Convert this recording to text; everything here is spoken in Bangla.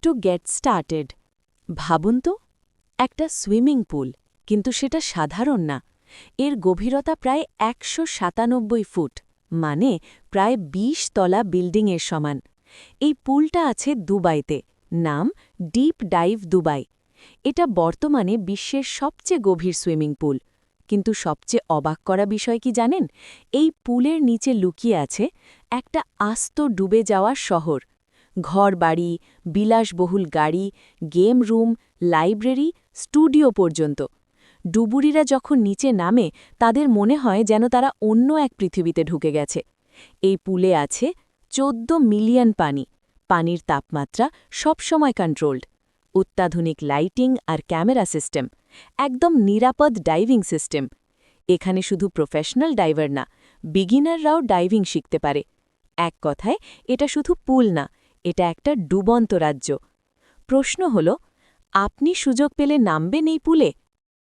To get started. ভাবুন তো, একটা সুইমিং পুল, কিন্তু সেটা সাধারণ না। এর গভীরতা প্রায় ১৯৭ ফুট, মানে প্রায় ২০ তলা বিল্ডিংয়ের সমান। এই পুলটা আছে দুবাইতে, নাম ডিপ ডাইভ দুবাই। এটা বর্তমানে বিশ্বের সবচেয়ে গভীর সুইমিং পুল। কিন্তু সবচেয়ে অবাক করা বিষয় কি জানেন? এই পুলের নিচে লুকিয়ে আছে একটা আস্ত ডুবে যাওয়া শহর। ঘরবাড়ি, বিলাসবহুল গাড়ি, গেম রুম, লাইব্রেরি, স্টুডিও পর্যন্ত। ডুবুরিরা যখন নিচে নামে তাদের মনে হয় যেন তারা অন্য এক পৃথিবীতে ঢুকে গেছে। এই পুলে আছে ১৪ মিলিয়ন পানি। পানির তাপমাত্রা সবসময় কন্ট্রোলড। অত্যাধুনিক লাইটিং আর ক্যামেরা সিস্টেম, একদম নিরাপদ ডাইভিং সিস্টেম। এখানে শুধু প্রফেশনাল ডাইভার না, বিগিনাররাও ডাইভিং শিখতে পারে। এক কথায়, এটা শুধু পুল না, এটা একটা ডুবন্ত রাজ্য। প্রশ্ন হল, আপনি সুযোগ পেলে নামবেন এই পুলে?